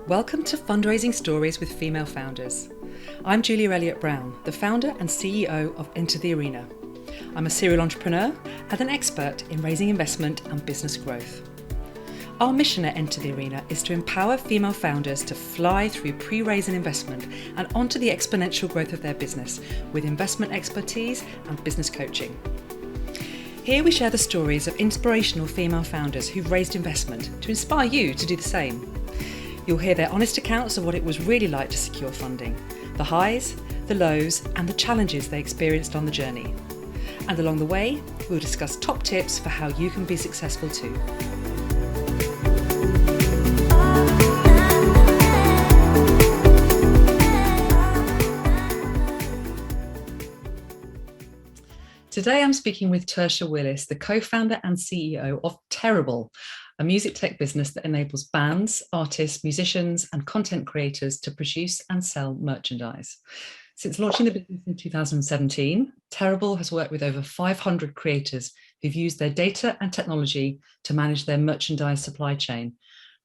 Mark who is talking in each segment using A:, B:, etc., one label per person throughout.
A: Welcome to Fundraising Stories with Female Founders. I'm Julia Elliott-Brown, the founder and CEO of Enter the Arena. I'm a serial entrepreneur and an expert in raising investment and business growth. Our mission at Enter the Arena is to empower female founders to fly through pre-raise and investment and onto the exponential growth of their business with investment expertise and business coaching. Here we share the stories of inspirational female founders who've raised investment to inspire you to do the same. You'll hear their honest accounts of what it was really like to secure funding, the highs, the lows, and the challenges they experienced on the journey. And along the way, we'll discuss top tips for how you can be successful too. Today I'm speaking with Tersha Willis, the co-founder and CEO of Terrible, a music tech business that enables bands, artists, musicians, and content creators to produce and sell merchandise. Since launching the business in 2017, Terrible has worked with over 500 creators who've used their data and technology to manage their merchandise supply chain,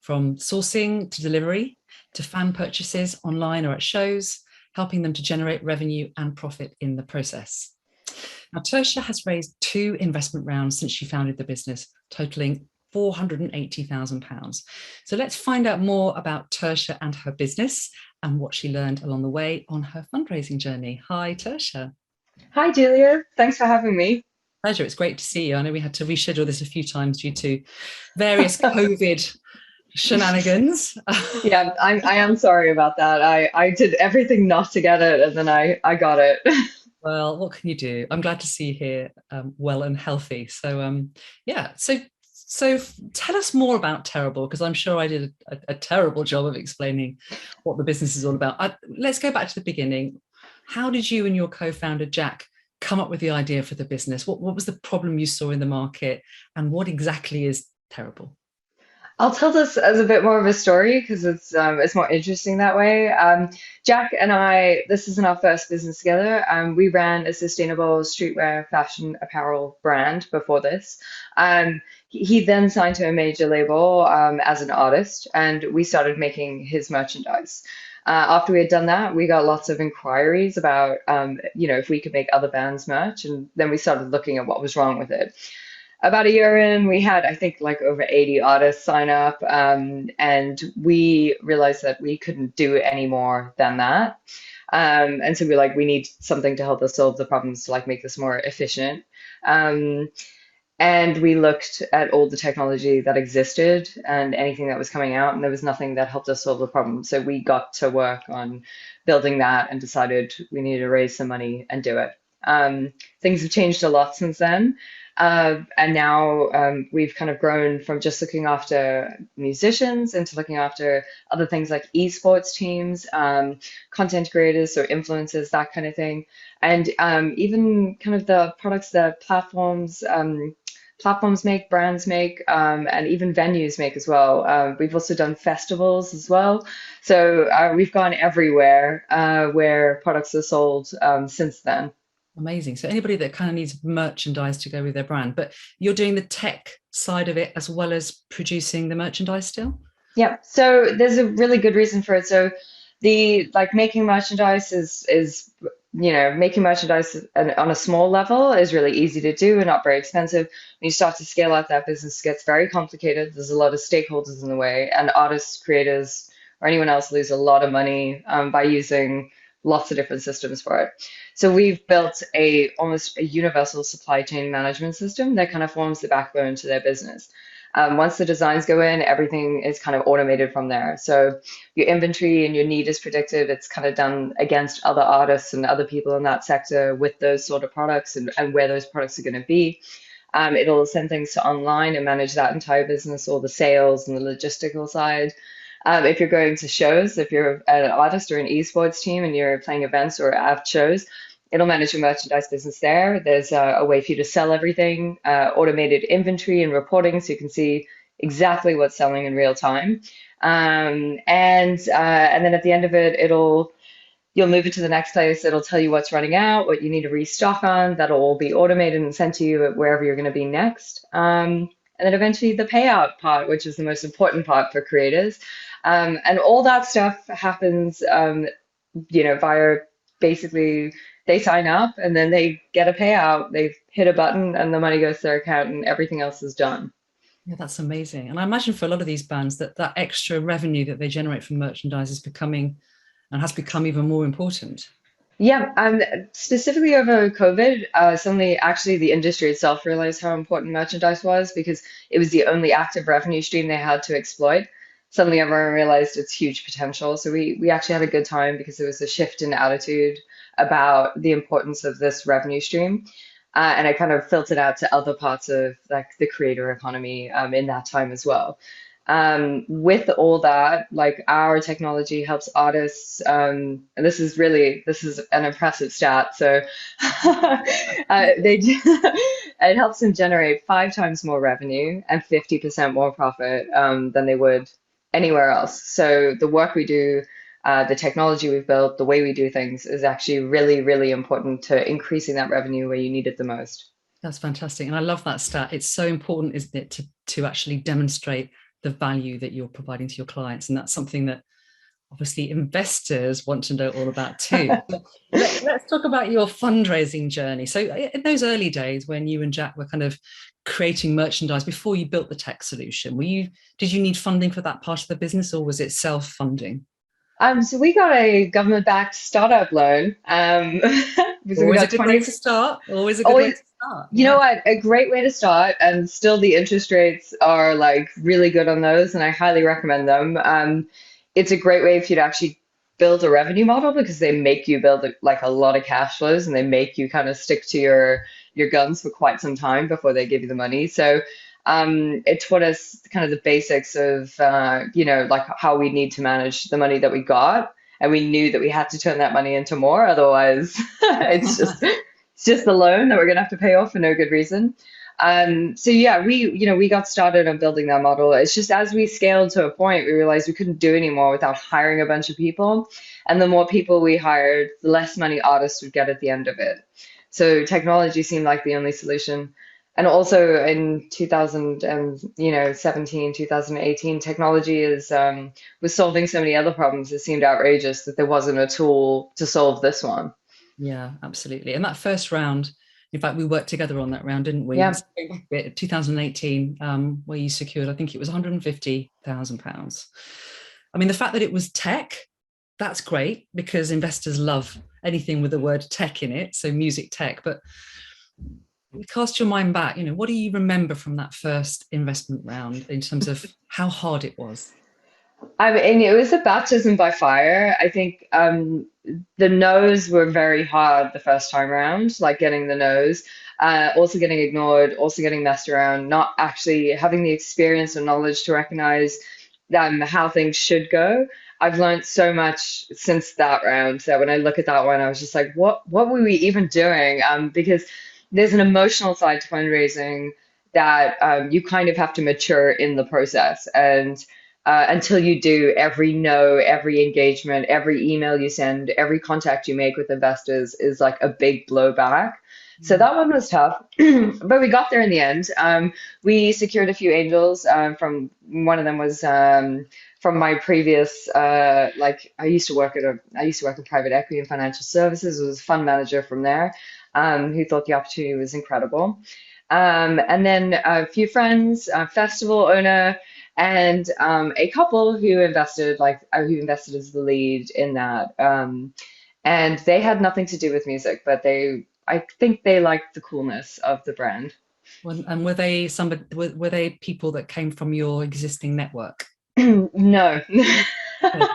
A: from sourcing to delivery to fan purchases online or at shows, helping them to generate revenue and profit in the process. Now, Tersha has raised 2 investment rounds since she founded the business, totaling £480,000. So let's find out more about Tersha and her business and what she learned along the way on her fundraising journey. Hi, Tersha.
B: Hi, Julia. Thanks for having me.
A: Pleasure. It's great to see you. I know we had to reschedule this a few times due to various COVID shenanigans.
B: Yeah, I am sorry about that. I did everything not to get it, and then I got it.
A: Well, what can you do? I'm glad to see you here, well and healthy. So, yeah. So tell us more about Terrible, because I'm sure I did a terrible job of explaining what the business is all about. Let's go back to the beginning. How did you and your co-founder, Jack, come up with the idea for the business? What was the problem you saw in the market, and what exactly is Terrible?
B: I'll tell this as a bit more of a story because it's more interesting that way. Jack and I, this isn't our first business together. We ran a sustainable streetwear fashion apparel brand before this. He then signed to a major label as an artist, and we started making his merchandise. After we had done that, we got lots of inquiries about, if we could make other bands merch, and then we started looking at what was wrong with it. About a year in, we had, I think, like over 80 artists sign up, and we realized that we couldn't do any more than that. And so we're like, we need something to help us solve the problems to like make this more efficient. Um, and we looked at all the technology that existed and anything that was coming out, and there was nothing that helped us solve the problem. So we got to work on building that and decided we needed to raise some money and do it. Things have changed a lot since then. And now we've kind of grown from just looking after musicians into looking after other things like esports teams, content creators or influencers, that kind of thing. And even kind of the products that platforms make, brands make, and even venues make as well. We've also done festivals as well. So we've gone everywhere where products are sold since then.
A: Amazing. So anybody that kind of needs merchandise to go with their brand, but you're doing the tech side of it as well as producing the merchandise still?
B: Yeah, so there's a really good reason for it. So the like making merchandise is making merchandise on a small level is really easy to do and not very expensive. When you start to scale out that business, it gets very complicated. There's a lot of stakeholders in the way, and artists, creators, or anyone else lose a lot of money by using lots of different systems for it. So we've built almost a universal supply chain management system that kind of forms the backbone to their business. Once the designs go in, everything is kind of automated from there. So your inventory and your need is predicted. It's kind of done against other artists and other people in that sector with those sort of products and where those products are going to be. It'll send things to online and manage that entire business, all the sales and the logistical side. If you're going to shows, if you're an artist or an esports team and you're playing events or at shows, it'll manage your merchandise business there. There's a way for you to sell everything, automated inventory and reporting so you can see exactly what's selling in real time. And then at the end of it, you'll move it to the next place. It'll tell you what's running out, what you need to restock on. That'll all be automated and sent to you at wherever you're going to be next. And then eventually the payout part, which is the most important part for creators. And all that stuff happens, via basically they sign up and then they get a payout. They hit a button and the money goes to their account and everything else is done.
A: Yeah, that's amazing. And I imagine for a lot of these bands that that extra revenue that they generate from merchandise is becoming and has become even more important.
B: Yeah, specifically over COVID, suddenly actually the industry itself realized how important merchandise was because it was the only active revenue stream they had to exploit. Suddenly everyone realized its huge potential. So we actually had a good time because there was a shift in attitude about the importance of this revenue stream. And I kind of filtered out to other parts of like the creator economy in that time as well. With all that, like our technology helps artists, and this is an impressive stat. So it helps them generate 5 times more revenue and 50% more profit than they would anywhere else. So the work we do, the technology we've built, the way we do things is actually really, really important to increasing that revenue where you need it the most.
A: That's fantastic. And I love that stat. It's so important, isn't it, to actually demonstrate the value that you're providing to your clients. And that's something that obviously investors want to know all about too. But let's talk about your fundraising journey. So in those early days when you and Jack were kind of creating merchandise before you built the tech solution, did you need funding for that part of the business or was it self-funding?
B: So we got a government-backed startup loan. So we
A: Always a
B: got
A: good way
B: 20,
A: to start. Always a good way
B: always,
A: to start.
B: you know
A: Yeah.
B: what, a great way to start, and still the interest rates are like really good on those, and I highly recommend them. It's a great way for you to actually build a revenue model because they make you build like a lot of cash flows, and they make you kind of stick to your guns for quite some time before they give you the money. So it taught us kind of the basics of like how we need to manage the money that we got. And we knew that we had to turn that money into more, otherwise it's just a loan that we're gonna have to pay off for no good reason. So yeah, we got started on building that model. It's just as we scaled to a point, we realized we couldn't do anymore without hiring a bunch of people. And the more people we hired, the less money artists would get at the end of it. So technology seemed like the only solution. And also in 2017, 2018, technology is was solving so many other problems. It seemed outrageous that there wasn't a tool to solve this one.
A: Yeah, absolutely. And that first round, in fact, we worked together on that round, didn't we?
B: Yeah.
A: It's 2018, where you secured, I think it was £150,000. I mean, the fact that it was tech, that's great because investors love anything with the word tech in it, so music tech. But cast your mind back, what do you remember from that first investment round in terms of how hard it was?
B: I mean, it was a baptism by fire. I think the no's were very hard the first time around, like getting the no's, also getting ignored, also getting messed around, not actually having the experience or knowledge to recognize how things should go. I've learned so much since that round that when I look at that one, I was just like, what were we even doing? Because there's an emotional side to fundraising that you kind of have to mature in the process. And until you do, every no, every engagement, every email you send, every contact you make with investors is like a big blowback. So
A: Mm.
B: that one was tough, but we got there in the end. We secured a few angels. From one of them was from my previous, like I used to work in private equity and financial services. I was a fund manager from there, who thought the opportunity was incredible. And then a few friends, a festival owner, and a couple who invested, who invested as the lead in that. And they had nothing to do with music, but I think they liked the coolness of the brand.
A: And were they were they people that came from your existing network?
B: No.
A: Good. Did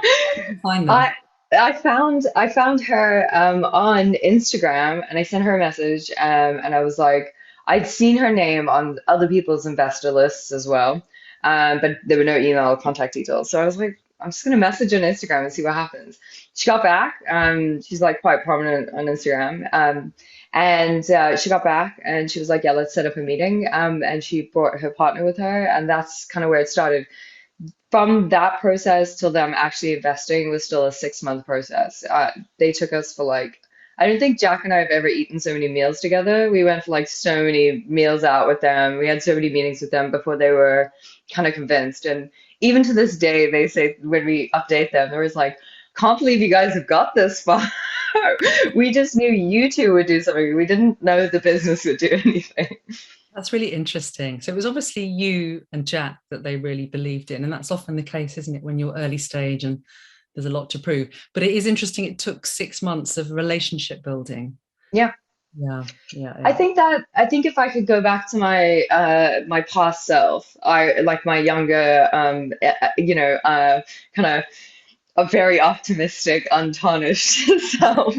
A: you find them?
B: I I found her on Instagram and I sent her a message and I was like I'd seen her name on other people's investor lists as well, but there were no email or contact details. So I was like, I'm just gonna message her on Instagram and see what happens. She got back. She's like quite prominent on Instagram. And she got back and she was like, yeah, let's set up a meeting. And she brought her partner with her, and that's kind of where it started. From that process till them actually investing was still a 6 month process. They took us for like, I don't think Jack and I have ever eaten so many meals together. We went for like so many meals out with them. We had so many meetings with them before they were kind of convinced. And even to this day, they say when we update them, there was like, can't believe you guys have got this far. We just knew you two would do something. We didn't know the business would do anything.
A: That's really interesting. So it was obviously you and Jack that they really believed in, and that's often the case, isn't it, when you're early stage and there's a lot to prove. But it is interesting. It took 6 months of relationship building.
B: Yeah.
A: Yeah, yeah,
B: I
A: yeah.
B: think if I could go back to my my past self, I like my younger kind of a very optimistic, untarnished self.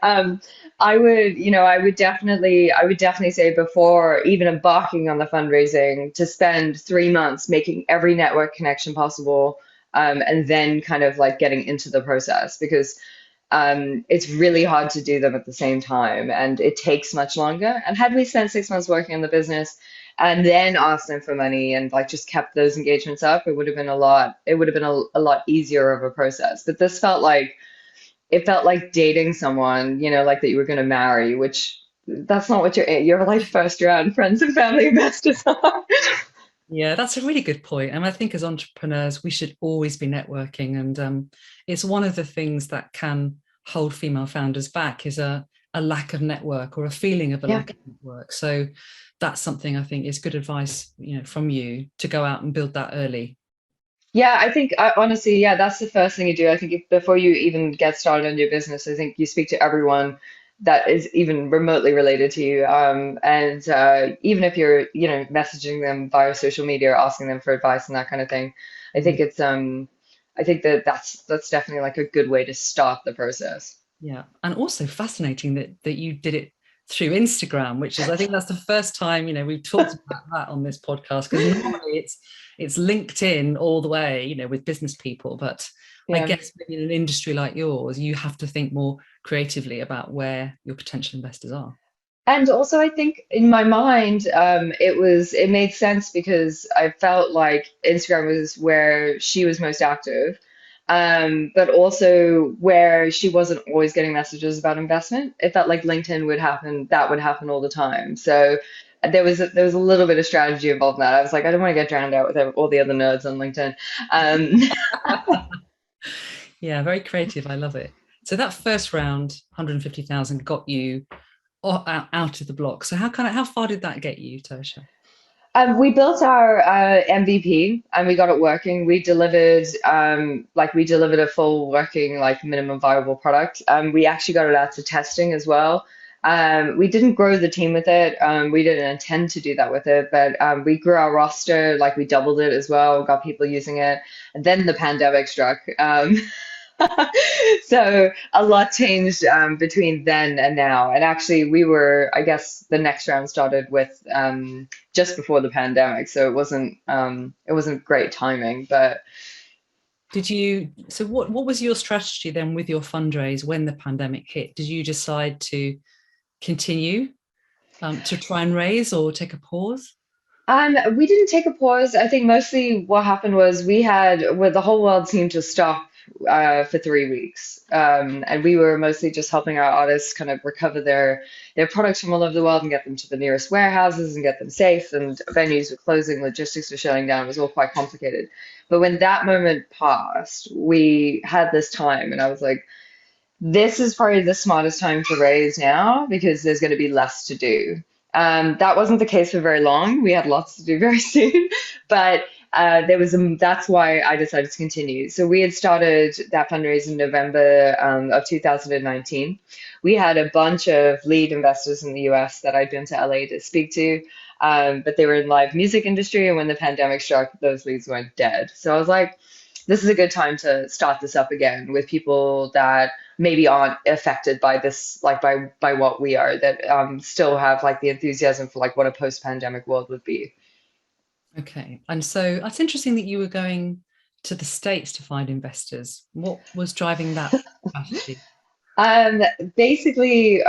B: Um, I would definitely say before even embarking on the fundraising to spend 3 months making every network connection possible, and then kind of like getting into the process because it's really hard to do them at the same time and it takes much longer. And had we spent 6 months working on the business and then asked them for money and like just kept those engagements up, it would have been a lot easier of a process. But this felt like it felt like dating someone, like that you were going to marry, which that's not what your like first round friends and family investors are.
A: Yeah, that's a really good point. And I think as entrepreneurs, we should always be networking. And it's one of the things that can hold female founders back is a lack of network or a feeling of a
B: Yeah.
A: lack of network. So that's something I think is good advice, from you to go out and build that early.
B: Yeah, I think honestly, yeah, that's the first thing you do. I think before you even get started on your business, I think you speak to everyone that is even remotely related to you. And even if you're, messaging them via social media or asking them for advice and that kind of thing, I think I think that's definitely like a good way to start the process.
A: Yeah. And also fascinating that you did it through Instagram, which is, I think that's the first time, we've talked about that on this podcast, because normally it's LinkedIn all the way, with business people. But I
B: Yeah.
A: guess maybe in an industry like yours, you have to think more creatively about where your potential investors are.
B: And also, I think in my mind, it made sense because I felt like Instagram was where she was most active, but also where she wasn't always getting messages about investment. It felt like LinkedIn that would happen all the time. So there was a little bit of strategy involved in that. I was like, I don't want to get drowned out with all the other nerds on LinkedIn. Um,
A: Yeah, very creative. I love it. So that first round, 150,000, got you out of the block. So how far did that get you, Tersha?
B: We built our MVP and we got it working. We delivered a full working like minimum viable product. We actually got it out to testing as well. We didn't grow the team with it. We didn't intend to do that with it, but we grew our roster, like we doubled it as well, got people using it. And then the pandemic struck. So a lot changed between then and now. And actually, I guess the next round started with just before the pandemic, so it wasn't great timing. But
A: So what was your strategy then with your fundraise when the pandemic hit? Did you decide to continue to try and raise or take a pause?
B: we didn't take a pause. I think mostly what happened was the whole world seemed to stop for 3 weeks, and we were mostly just helping our artists kind of recover their products from all over the world and get them to the nearest warehouses and get them safe. And venues were closing, logistics were shutting down. It was all quite complicated. But when that moment passed, we had this time, and I was like, this is probably the smartest time to raise now because there's going to be less to do. That wasn't the case for very long. We had lots to do very soon, but that's why I decided to continue. So we had started that fundraise in November of 2019. We had a bunch of lead investors in the US that I'd been to LA to speak to, but they were in live music industry, and when the pandemic struck, those leads went dead. So I was like, this is a good time to start this up again with people that maybe aren't affected by this, like by what we are, that still have like the enthusiasm for like what a post-pandemic world would be.
A: Okay. And so it's interesting that you were going to the States to find investors. What was driving that strategy?
B: Um, Basically,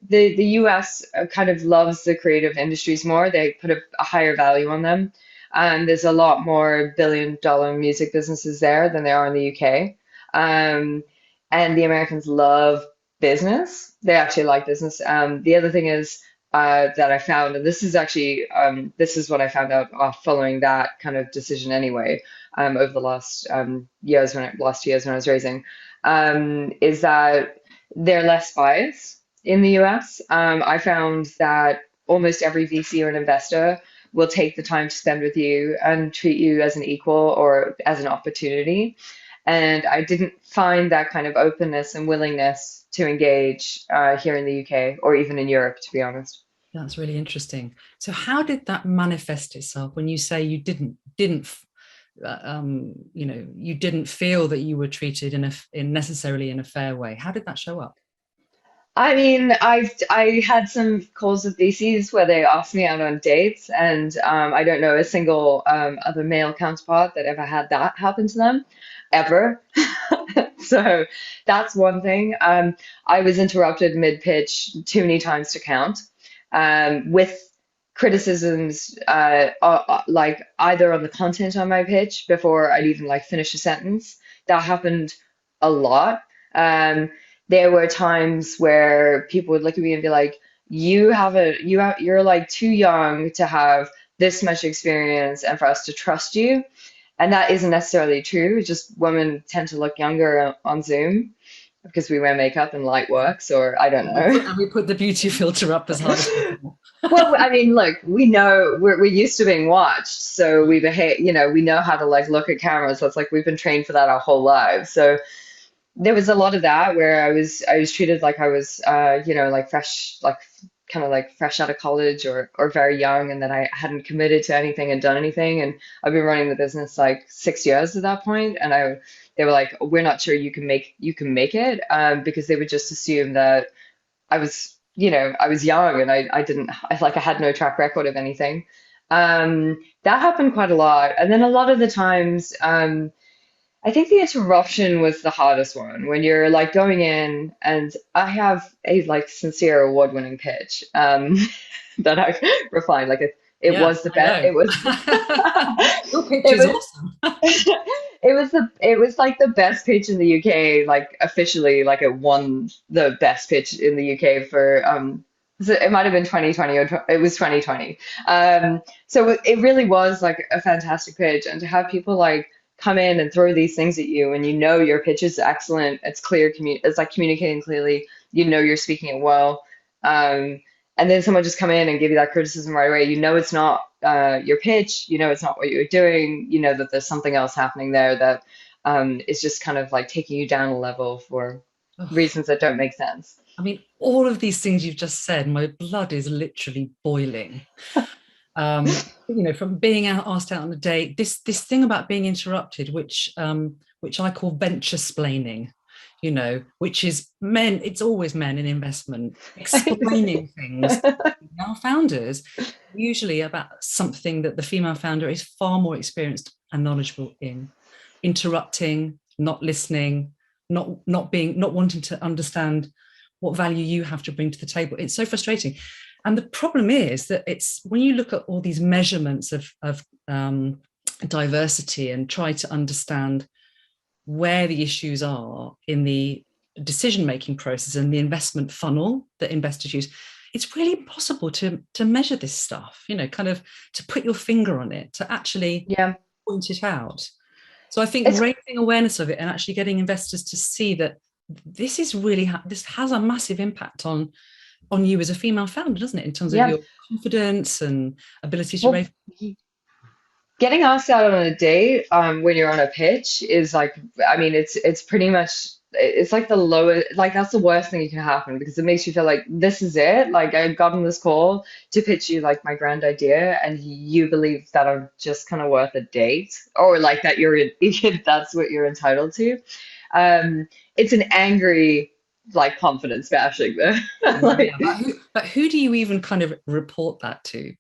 B: the US kind of loves the creative industries more. They put a higher value on them. There's a lot more billion-dollar music businesses there than there are in the UK. Um, and the Americans love business. They actually like business. The other thing is that I found, and this is actually this is what I found out following that kind of decision anyway, over the last last years when I was raising, is that they're less biased in the US. I found that almost every VC or an investor will take the time to spend with you and treat you as an equal or as an opportunity. And I didn't find that kind of openness and willingness to engage here in the UK or even in Europe, to be honest.
A: That's really interesting. So how did that manifest itself when you say you didn't you didn't feel that you were treated in necessarily in a fair way? How did that show up?
B: I mean, I had some calls with VCs where they asked me out on dates, and I don't know a single other male counterpart that ever had that happen to them, ever. So that's one thing. I was interrupted mid-pitch too many times to count, with criticisms like either on the content on my pitch before I'd even like finish a sentence. That happened a lot. There were times where people would look at me and be like, you're like too young to have this much experience and for us to trust you." And that isn't necessarily true. It's just women tend to look younger on Zoom because we wear makeup and light works, or I don't know.
A: And we put the beauty filter up as high as possible.
B: Well, I mean, look, we know we're used to being watched, so we behave, we know how to like look at cameras. So it's like we've been trained for that our whole lives. So there was a lot of that where I was treated like I was like fresh, like kind of like fresh out of college or very young, and that I hadn't committed to anything and done anything. And I've been running the business like 6 years at that point, and they were like, "We're not sure you can make it," because they would just assume that I was young and I didn't I had no track record of anything. That happened quite a lot, and then a lot of the times. I think the interruption was the hardest one when you're like going in, and I have a like sincere award-winning pitch that I've refined. Like it
A: Yeah,
B: was the
A: I
B: best.
A: know.
B: It was
A: Your pitch
B: it
A: is
B: was
A: awesome.
B: it was like the best pitch in the UK. Like officially, like it won the best pitch in the UK for it might have been 2020 or it was 2020. So it really was like a fantastic pitch, and to have people like come in and throw these things at you, and your pitch is excellent, it's clear, it's like communicating clearly, you're speaking it well, and then someone just come in and give you that criticism right away. It's not your pitch, it's not what you're doing, that there's something else happening there that is just kind of like taking you down a level for
A: Oh,
B: reasons that don't make sense.
A: I mean, all of these things you've just said, my blood is literally boiling. From being asked out on a date, this thing about being interrupted, which I call venture splaining, which is men. It's always men in investment explaining things to female founders, usually about something that the female founder is far more experienced and knowledgeable in. Interrupting, not listening, not wanting to understand what value you have to bring to the table. It's so frustrating. And the problem is that it's when you look at all these measurements of diversity and try to understand where the issues are in the decision-making process and the investment funnel that investors use, it's really impossible to measure this stuff, kind of to put your finger on it, to actually
B: Yeah,
A: point it out. So I think
B: it's
A: raising awareness of it and actually getting investors to see that this is really this has a massive impact on you as a female founder, doesn't it, in terms of
B: yeah.
A: your confidence and ability to
B: Well,
A: raise.
B: getting asked out on a date when you're on a pitch is like, I mean, it's pretty much, it's like the lowest, like that's the worst thing that can happen, because it makes you feel like this is it. Like I got on this call to pitch you like my grand idea, and you believe that I'm just kind of worth a date, or like that that's what you're entitled to. It's an angry like confidence bashing there.
A: Yeah,
B: Like,
A: but who do you even kind of report that to?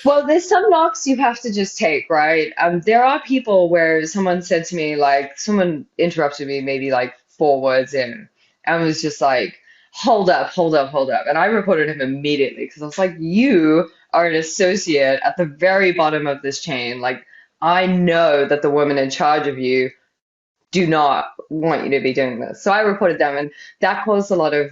B: well, there's some knocks you have to just take, right? There are people where someone said to me, like, someone interrupted me maybe like 4 words in and was just like, hold up, hold up, hold up. And I reported him immediately because I was like, you are an associate at the very bottom of this chain. Like, I know that the women in charge of you do not want you to be doing this. So I reported them, and that caused a lot of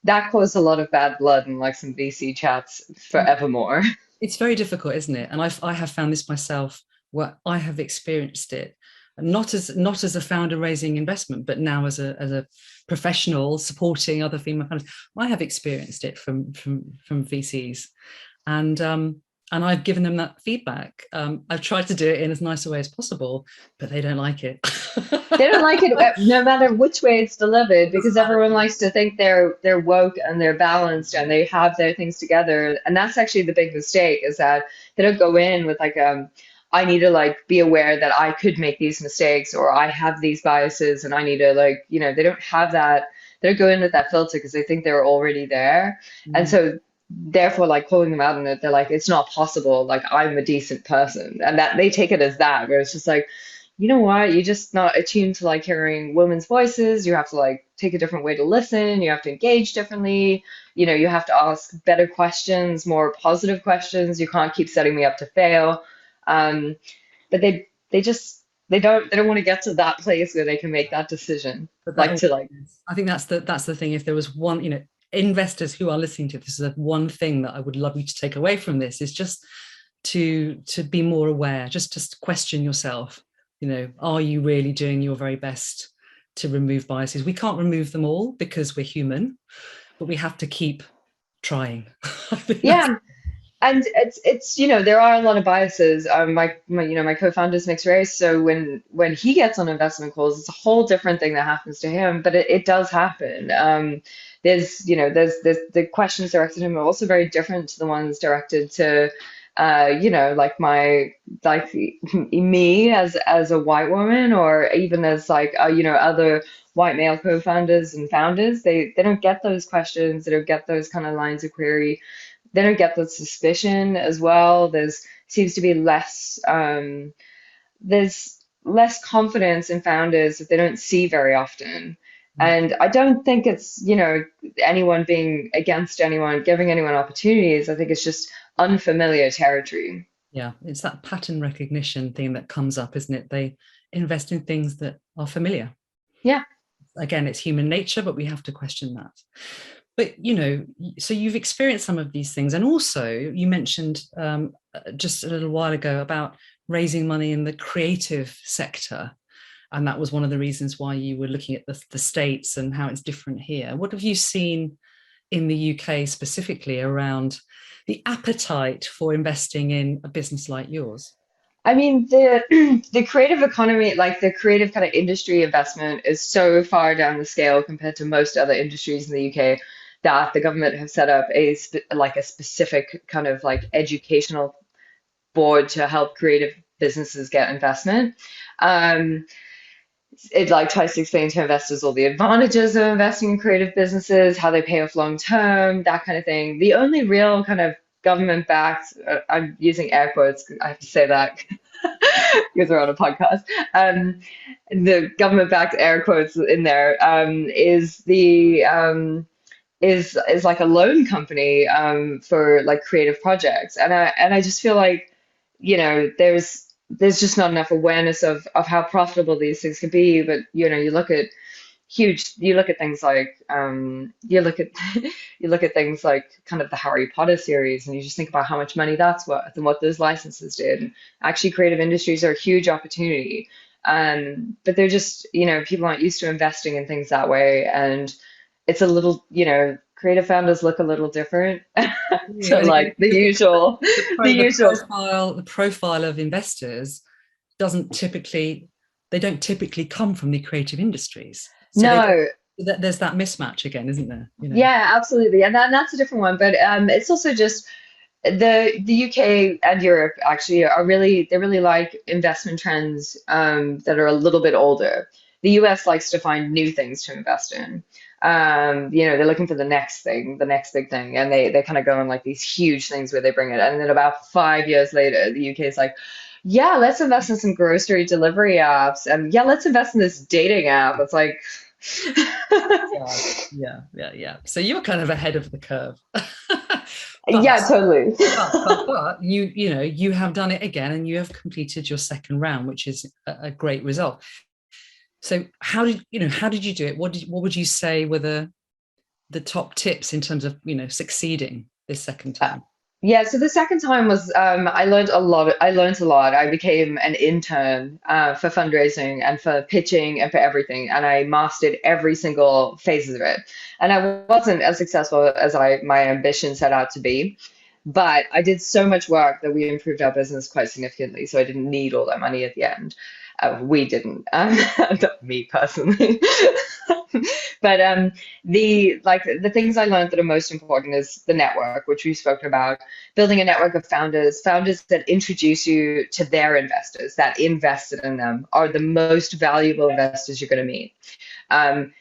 B: that caused a lot of bad blood and like some VC chats forevermore.
A: It's very difficult, isn't it? And I have found this myself, where I have experienced it, not as a founder raising investment, but now as a professional supporting other female founders. I have experienced it from VCs, and and I've given them that feedback. I've tried to do it in as nice a way as possible, but they don't like it.
B: They don't like it no matter which way it's delivered because everyone likes to think they're woke and they're balanced and they have their things together. And that's actually the big mistake is that they don't go in with like I need to like be aware that I could make these mistakes or I have these biases and I need to like, they don't have that. They don't go in with that filter because they think they're already there. And
A: Mm.
B: so therefore like calling them out on it, they're like, it's not possible. Like I'm a decent person. And that they take it as that, where it's just like, you know what? You're just not attuned to like hearing women's voices. You have to like take a different way to listen. You have to engage differently. You have to ask better questions, more positive questions. You can't keep setting me up to fail. Um, but they don't want to get to that place where they can make that decision.
A: But that
B: Like to
A: always
B: like,
A: is. I think that's the thing. If there was one, investors who are listening to this, is one thing that I would love you to take away from this is just to be more aware, just question yourself. Are you really doing your very best to remove biases? We can't remove them all because we're human, but we have to keep trying. I think that's
B: yeah. And it's there are a lot of biases. My co-founder's mixed race, so when he gets on investment calls, it's a whole different thing that happens to him. But it does happen. There's the questions directed to him are also very different to the ones directed to like me as a white woman, or even as like other white male co-founders and founders. They don't get those questions. They don't get those kind of lines of query. They don't get the suspicion as well. There's seems to be there's less confidence in founders that they don't see very often. And I don't think it's, anyone being against anyone, giving anyone opportunities. I think it's just unfamiliar territory.
A: yeah, it's that pattern recognition thing that comes up, isn't it? They invest in things that are familiar.
B: Yeah.
A: Again, it's human nature, but we have to question that. But so you've experienced some of these things, and also you mentioned just a little while ago about raising money in the creative sector, and that was one of the reasons why you were looking at the States and how it's different here. What have you seen in the UK specifically around the appetite for investing in a business like yours?
B: I mean, the the creative economy, like the creative kind of industry investment is so far down the scale compared to most other industries in the UK that the government have set up like a specific kind of like educational board to help creative businesses get investment. Um, it like tries to explain to investors all the advantages of investing in creative businesses, how they pay off long term, that kind of thing. The only real kind of government backed, I'm using air quotes, I have to say that because we're on a podcast. The government backed air quotes in there is like a loan company for like creative projects, and I just feel like there's just not enough awareness of how profitable these things can be. But you look at things like you look at things like kind of the Harry Potter series, and you just think about how much money that's worth and what those licenses did. And actually, creative industries are a huge opportunity. But they're just, people aren't used to investing in things that way, and it's a little, creative founders look a little different to
A: And again,
B: like the usual, the
A: the
B: usual.
A: profile of investors doesn't typically they don't typically come from the creative industries, so
B: No,
A: there's that mismatch again, isn't there?
B: yeah, absolutely, and that's a different one. But it's also just the UK and Europe actually they really like investment trends that are a little bit older. The US likes to find new things to invest in. They're looking for the next thing, the next big thing, and they kind of go on like these huge things where they bring it. And then about 5 years later, the UK is like, yeah, let's invest in some grocery delivery apps, and yeah, let's invest in this dating app. It's like,
A: Yeah, yeah. So you were kind of ahead of the curve. but
B: yeah, totally.
A: but you have done it again, and you have completed your second round, which is a great result. So how did you do it? What would you say were the the top tips in terms of, succeeding this second
B: Uh,
A: time?
B: yeah, so the second time was I learned a lot. I learned a lot. I became an intern for fundraising and for pitching and for everything, and I mastered every single phase of it. And I wasn't as successful as my ambition set out to be, but I did so much work that we improved our business quite significantly. So I didn't need all that money at the end. We didn't, not me personally. But the things I learned that are most important is the network, which we've spoken about, building a network of founders that introduce you to their investors, that invested in them, are the most valuable investors you're going to meet.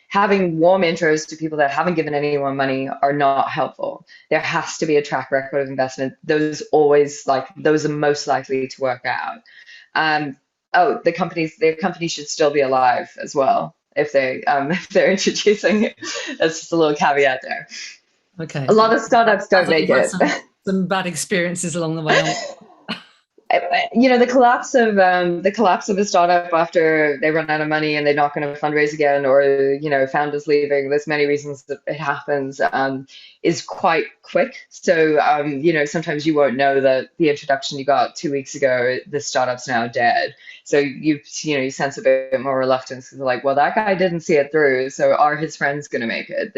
B: Having warm intros to people that haven't given anyone money are not helpful. There has to be a track record of investment. Those are most likely to work out. Um, oh, their companies should still be alive as well if if they're introducing. That's just a little caveat there.
A: Okay.
B: A lot of startups don't
A: Sounds like
B: make
A: you've had
B: it.
A: some bad experiences along the way.
B: The collapse of a startup after they run out of money and they're not going to fundraise again, or founders leaving. There's many reasons that it happens. Is quite quick. So sometimes you won't know that the introduction you got 2 weeks ago, the startup's now dead. So you sense a bit more reluctance. Like, well, that guy didn't see it through, so are his friends going to make it?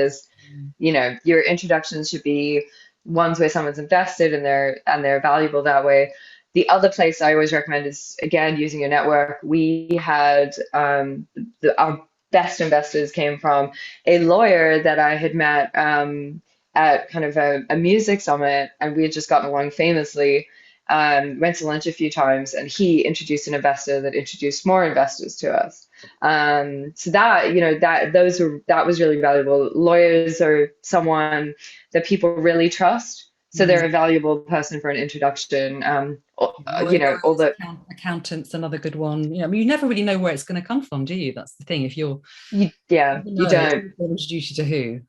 B: Your introductions should be ones where someone's invested and they're valuable that way. The other place I always recommend is, again, using your network. We had our best investors came from a lawyer that I had met at kind of a music summit, and we had just gotten along famously. Went to lunch a few times, and he introduced an investor that introduced more investors to us. So that was really valuable. Lawyers are someone that people really trust. So
A: Mm.
B: they're a valuable person for an introduction. All
A: Lawyers,
B: the
A: accountants, another good one. You never really know where it's going to come from, do you? That's the thing. If you're,
B: yeah,
A: you
B: you
A: know,
B: don't.
A: they'll introduce you to who.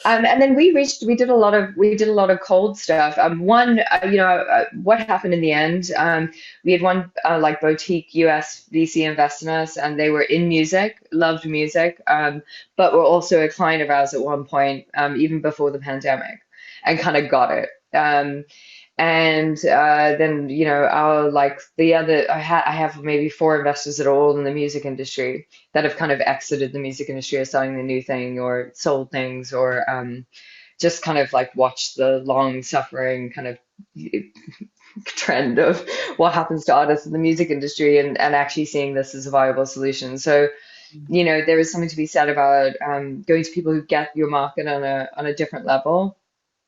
B: And then we did a lot of cold stuff. What happened in the end? We had one like boutique US VC invest in us, and they were in music, loved music, but were also a client of ours at one point, even before the pandemic, and kind of got it. And then our like the other I have maybe four investors that are all in the music industry that have kind of exited the music industry or starting the new thing or sold things or just kind of like watched the long suffering kind of trend of what happens to artists in the music industry and actually seeing this as a viable solution. So there is something to be said about going to people who get your market on a different level.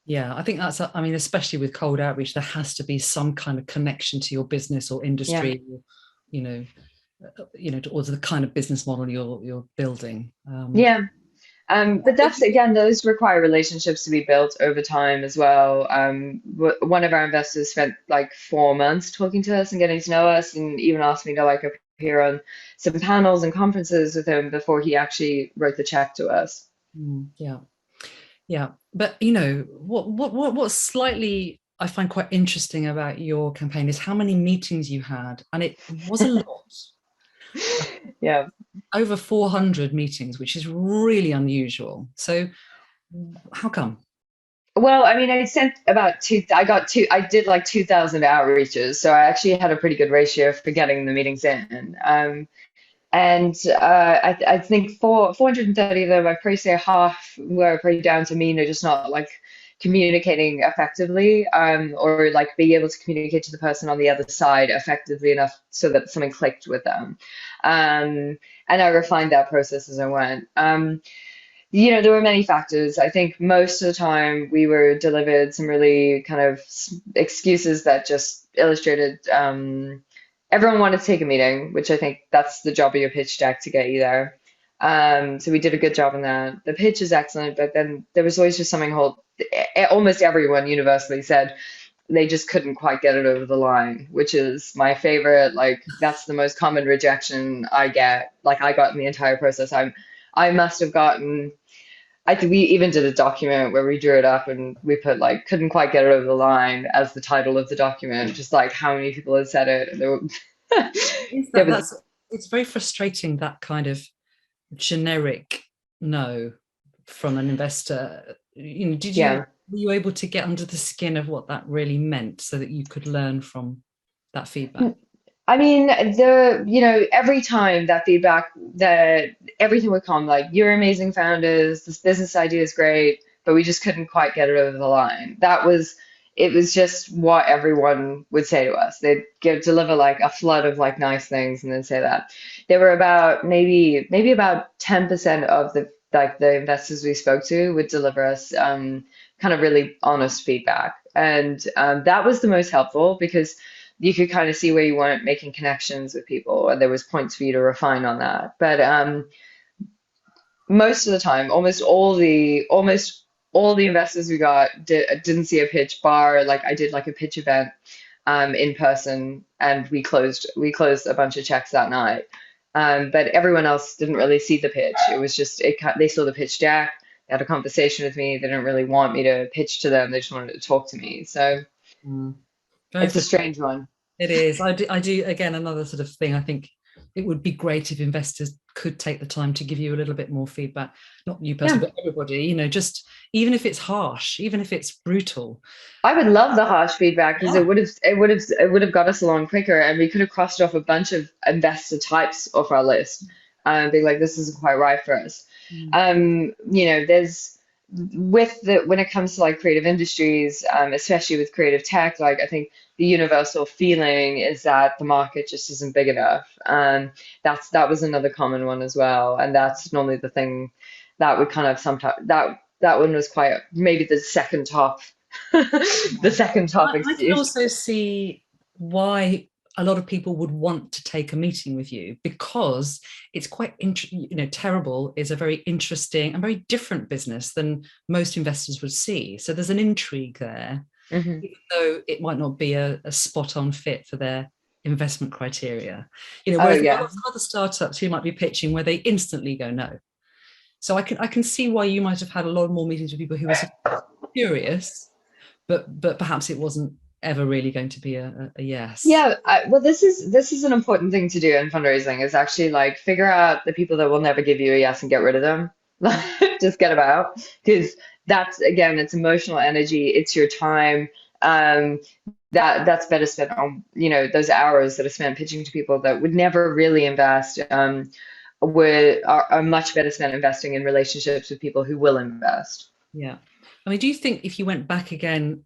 A: Yeah, I think I mean, especially with cold outreach, there has to be some kind of connection to your business or
B: Yeah.
A: industry, or, or to the kind of business model you're building.
B: Yeah. But that's again, those require relationships to be built over time as well. One of our investors spent like 4 months talking to us and getting to know us, and even asked me to like appear on some panels and conferences with him before he actually wrote the check to us.
A: Yeah, yeah. But what's slightly I find quite interesting about your campaign is how many meetings you had, and it was a lot.
B: Yeah.
A: Over 400 meetings, which is really unusual. So how come?
B: Well, I mean, I sent about two. I got two. I did like 2,000 outreaches, so I actually had a pretty good ratio for getting the meetings in. And I think 430 of them, I'd probably say half were pretty down to me, just not like communicating effectively, or like being able to communicate to the person on the other side effectively enough so that something clicked with them. And I refined that process as I went. There were many factors. I think most of the time we were delivered some really kind of excuses that just illustrated everyone wanted to take a meeting, which I think that's the job of your pitch deck to get you there. So we did a good job on that. The pitch is excellent, but then there was always just something almost everyone universally said they just couldn't quite get it over the line, which is my favorite. Like that's the most common rejection I get. Like I got in the entire process. I must have gotten. I think we even did a document where we drew it up and we put like couldn't quite get it over the line as the title of the document, just like how many people had said it. And there was
A: It's very frustrating, that kind of generic no from an investor,
B: Yeah.
A: were you able to get under the skin of what that really meant so that you could learn from that feedback?
B: I mean, every time that feedback, that everything would come like, you're amazing founders, this business idea is great, but we just couldn't quite get it over the line. It was just what everyone would say to us. They'd deliver like a flood of like nice things and then say that. There were about maybe about 10% of the investors we spoke to would deliver us kind of really honest feedback. And that was the most helpful because you could kind of see where you weren't making connections with people, and there was points for you to refine on that. But most of the time, almost all the investors we got didn't see a pitch bar. Like I did like a pitch event in person, and we closed a bunch of checks that night. But everyone else didn't really see the pitch. It was just they saw the pitch deck. They had a conversation with me. They didn't really want me to pitch to them. They just wanted to talk to me. So
A: Mm. Very
B: it's a
A: frustrating.
B: strange one.
A: It is. I do again, another sort of thing. I think it would be great if investors could take the time to give you a little bit more feedback. Not you
B: Yeah.
A: personally, but everybody, just even if it's harsh, even if it's brutal.
B: I would love the harsh feedback because
A: Yeah.
B: it would have got us along quicker, and we could have crossed off a bunch of investor types off our list and being like, this isn't quite right for us.
A: Mm.
B: There's when it comes to like creative industries, especially with creative tech, like I think the universal feeling is that the market just isn't big enough. That was another common one as well, and that's normally the thing that would kind of sometimes that one was quite maybe the second top the second top
A: I can
B: excuse.
A: also see why a lot of people would want to take a meeting with you, because it's quite Terrible is a very interesting and very different business than most investors would see. So there's an intrigue there,
B: Hmm.
A: even though it might not be a spot on fit for their investment criteria.
B: Oh
A: Whereas there are
B: yeah.
A: some other startups who might be pitching where they instantly go no. So I can see why you might have had a lot more meetings with people who were sort of curious, but perhaps it wasn't ever really going to be a yes.
B: Yeah, well, this is an important thing to do in fundraising is actually like figure out the people that will never give you a yes and get rid of them. Just get them out because that's again, it's emotional energy, it's your time. Um, that's better spent on those hours that are spent pitching to people that would never really invest. Are much better spent investing in relationships with people who will invest.
A: Yeah. I mean, do you think if you went back again,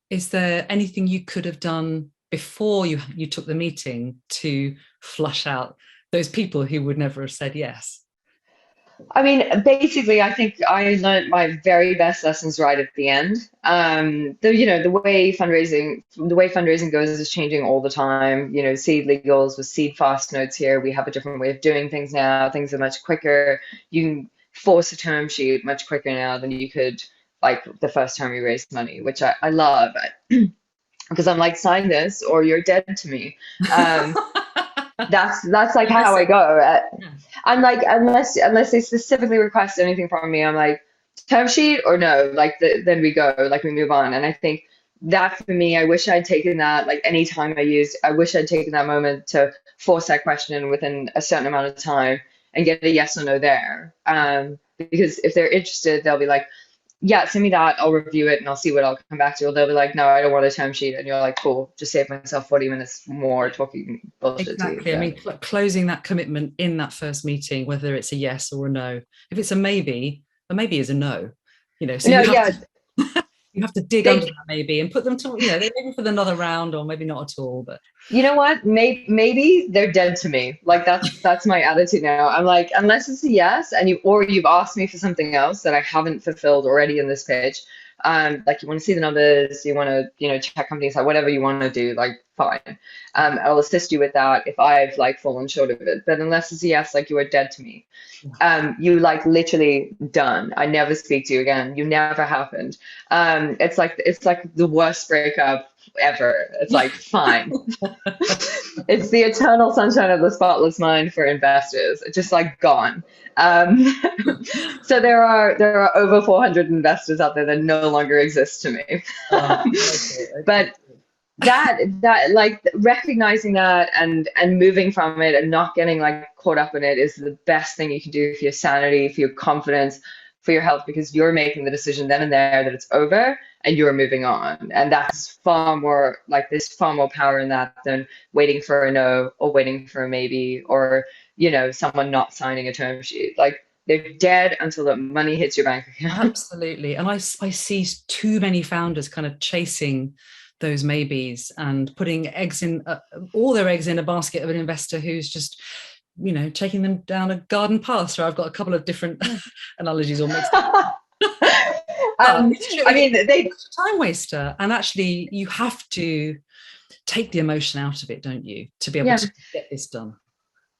A: is there anything you could have done before you took the meeting to flush out those people who would never have said yes?
B: I mean, basically, I think I learned my very best lessons right at the end. The way fundraising goes is changing all the time. Seed legals with seed fast notes here. We have a different way of doing things now. Things are much quicker. You can force a term sheet much quicker now than you could like the first time you raised money, which I love because I'm like, sign this or you're dead to me. Um, that's like how I go.
A: Yeah.
B: I'm like, unless they specifically request anything from me, I'm like, term sheet or no, like then we go, like we move on. And I think that for me, I wish I'd taken that, like any time I wish I'd taken that moment to force that question within a certain amount of time and get a yes or no there. Because if they're interested, they'll be like, yeah, send me that. I'll review it and I'll see what I'll come back to. Or they'll be like, no, I don't want a term sheet. And you're like, cool, just save myself 40 minutes more talking bullshit to you.
A: Exactly. I
B: Yeah.
A: mean, closing that commitment in that first meeting, whether it's a yes or a no. If it's a maybe is a no. So
B: No,
A: you have
B: yeah,
A: to you have to dig under
B: they,
A: that maybe and put them to maybe for another round or maybe not at all. But
B: you know what? Maybe they're dead to me. Like that's my attitude now. I'm like, unless it's a yes, and you've asked me for something else that I haven't fulfilled already in this pitch. Like you want to see the numbers, you want to, check companies like whatever you want to do, like fine. I'll assist you with that if I've like fallen short of it. But unless it's a yes, like you are dead to me. You like literally done. I never speak to you again. You never happened. It's like the worst breakup ever. It's like fine. It's the eternal sunshine of the spotless mind for investors. It's just like gone. Um, so there are over 400 investors out there that no longer exist to me.
A: okay.
B: But that like recognizing that and moving from it and not getting like caught up in it is the best thing you can do for your sanity, for your confidence, for your health because you're making the decision then and there that it's over and you're moving on. And that's far more like there's far more power in that than waiting for a no or waiting for a maybe or, someone not signing a term sheet. Like they're dead until the money hits your bank account.
A: Absolutely. And I see too many founders kind of chasing those maybes and putting eggs in all their eggs in a basket of an investor who's just, taking them down a garden path. So I've got a couple of different analogies all mixed up. It's true.
B: I mean,
A: It's a time waster. And actually, you have to take the emotion out of it, don't you, to be able
B: yeah.
A: to get this done.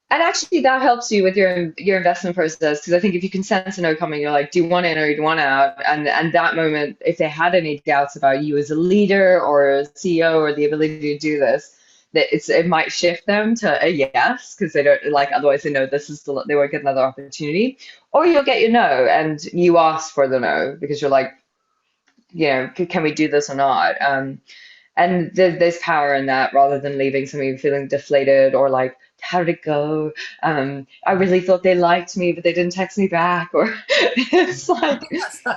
B: And actually, that helps you with your investment process because I think if you can sense a no coming, you're like, do you want in or do you want out? And that moment, if they had any doubts about you as a leader or a CEO or the ability to do this, that it might shift them to a yes because they don't like otherwise they know this is they won't get another opportunity, or you'll get your no and you ask for the no because you're like, can we do this or not? And there's power in that rather than leaving somebody feeling deflated or like, how did it go? I really thought they liked me, but they didn't text me back. Or it's like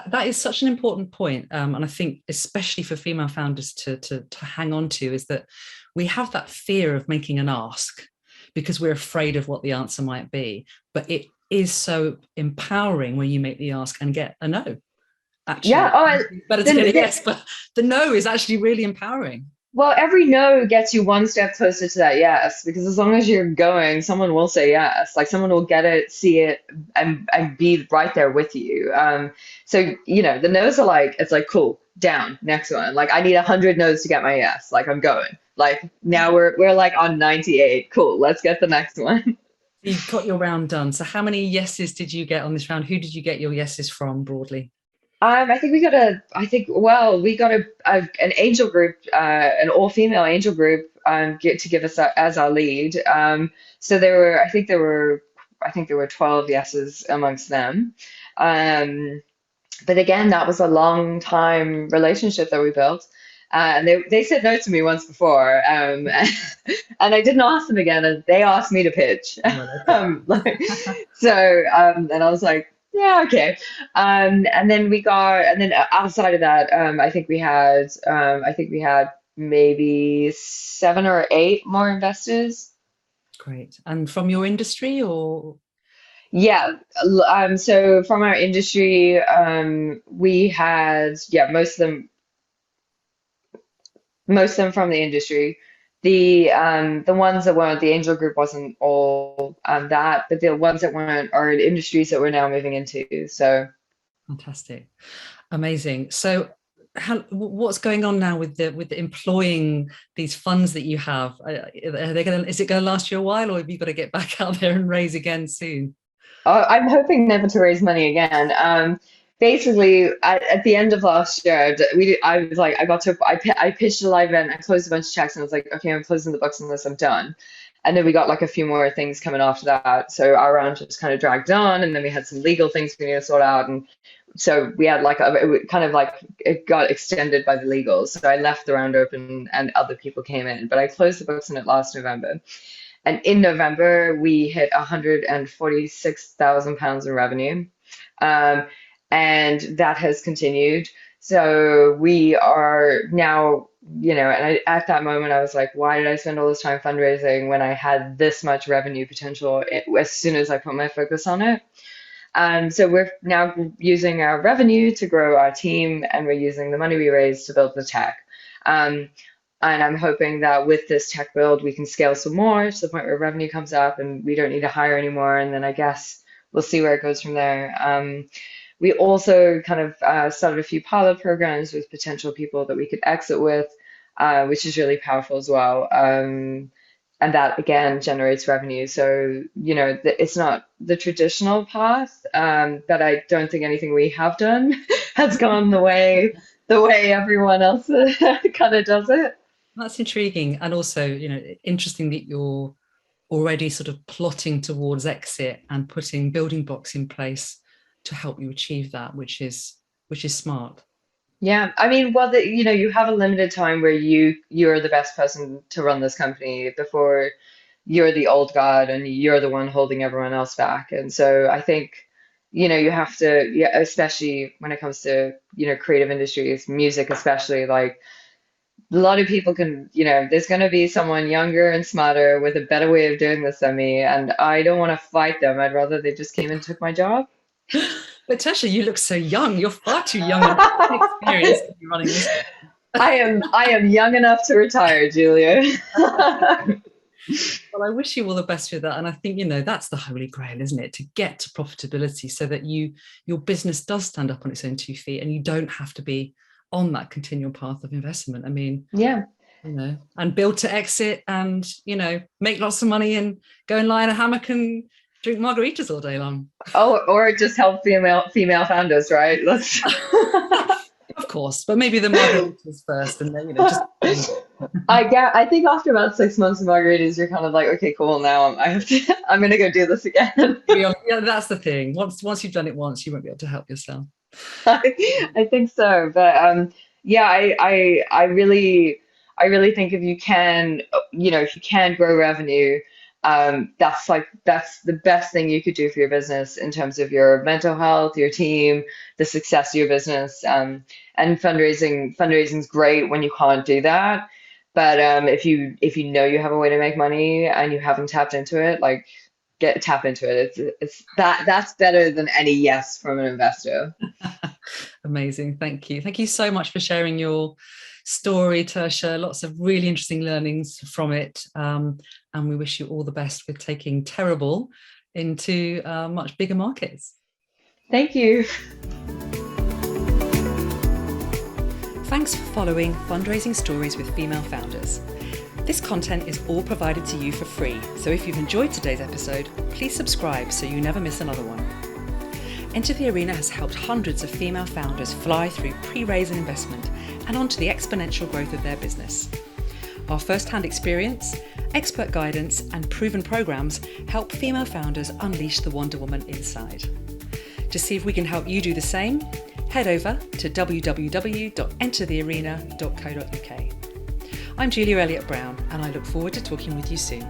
A: that is such an important point. And I think especially for female founders to hang on to is that we have that fear of making an ask because we're afraid of what the answer might be. But it is so empowering when you make the ask and get a no. Actually,
B: yeah.
A: Better to get a yes, but the no is actually really empowering.
B: Well, every no gets you one step closer to that yes, because as long as you're going, someone will say yes. Like someone will get it, see it, and be right there with you. So the no's are like, it's like cool, down, next one. Like I need 100 no's to get my yes. Like I'm going. Like now we're like on 98. Cool, let's get the next one.
A: You got your round done. So how many yeses did you get on this round? Who did you get your yeses from broadly?
B: I think we got an angel group, an all-female angel group, to give us as our lead. So I think there were 12 yeses amongst them. But again, that was a long time relationship that we built. And they said no to me once before, and I didn't ask them again, and they asked me to pitch. And I was like, yeah, okay. And then outside of that, I think we had maybe 7 or 8 more investors.
A: Great. And from your industry or?
B: Yeah. So from our industry, we had, yeah, most of them from the industry. The ones that weren't, the angel group wasn't all that, but the ones that weren't are in industries that we're now moving into. So
A: fantastic, amazing. So what's going on now with the employing these funds that you have? Is it going to last you a while, or have you got to get back out there and raise again soon?
B: I'm hoping never to raise money again. Basically, at the end of last year, I was like, I pitched a live event, I closed a bunch of checks, and I was like, okay, I'm closing the books unless I'm done. And then we got like a few more things coming after that. So our round just kind of dragged on, and then we had some legal things we needed to sort out. And so we had like it got extended by the legals. So I left the round open and other people came in, but I closed the books on it last November. And in November, we hit 146,000 pounds in revenue. And that has continued. So we are now, and at that moment, I was like, why did I spend all this time fundraising when I had this much revenue potential as soon as I put my focus on it? So we're now using our revenue to grow our team, and we're using the money we raised to build the tech. And I'm hoping that with this tech build, we can scale some more to the point where revenue comes up and we don't need to hire anymore. And then I guess we'll see where it goes from there. We also kind of started a few pilot programs with potential people that we could exit with, which is really powerful as well. And that again generates revenue. So, it's not the traditional path, but I don't think anything we have done has gone the way everyone else kind of does it.
A: That's intriguing, and also, interesting that you're already sort of plotting towards exit and putting building blocks in place to help you achieve that, which is smart.
B: Yeah, I mean, well, you have a limited time where you're the best person to run this company before you're the old guard and you're the one holding everyone else back. And so I think you have to, yeah, especially when it comes to, creative industries, music especially, like a lot of people can, there's going to be someone younger and smarter with a better way of doing this than me, and I don't want to fight them. I'd rather they just came and took my job.
A: But Tersha, you look so young. You're far too young and inexperienced to be running this.
B: I am young enough to retire, Julia.
A: Well, I wish you all the best with that. And I think, that's the holy grail, isn't it? To get to profitability so that your business does stand up on its own 2 feet and you don't have to be on that continual path of investment. I mean,
B: Yeah.
A: And build to exit and, make lots of money and go and lie in a hammock and drink margaritas all day long.
B: Oh, or just help female founders, right? Let's.
A: Of course, but maybe the margaritas first, and then just.
B: I think after about 6 months of margaritas, you're kind of like, okay, cool. Now I'm gonna go do this again.
A: Yeah, that's the thing. Once you've done it once, you won't be able to help yourself.
B: I think so, but yeah, I really think if you can grow revenue, that's the best thing you could do for your business in terms of your mental health, your team, the success of your business. And fundraising's great when you can't do that. But if you know you have a way to make money and you haven't tapped into it, like tap into it. That's better than any yes from an investor.
A: Amazing. Thank you. Thank you so much for sharing your story, Tersha. Lots of really interesting learnings from it. And we wish you all the best with taking Terrible into much bigger markets.
B: Thank you.
A: Thanks for following Fundraising Stories with Female Founders. This content is all provided to you for free, so if you've enjoyed today's episode, please subscribe so you never miss another one. Enter the Arena has helped hundreds of female founders fly through pre-raise and investment and onto the exponential growth of their business. Our first-hand experience, expert guidance, and proven programs help female founders unleash the Wonder Woman inside. To see if we can help you do the same, head over to www.enterthearena.co.uk. I'm Julia Elliott Brown, and I look forward to talking with you soon.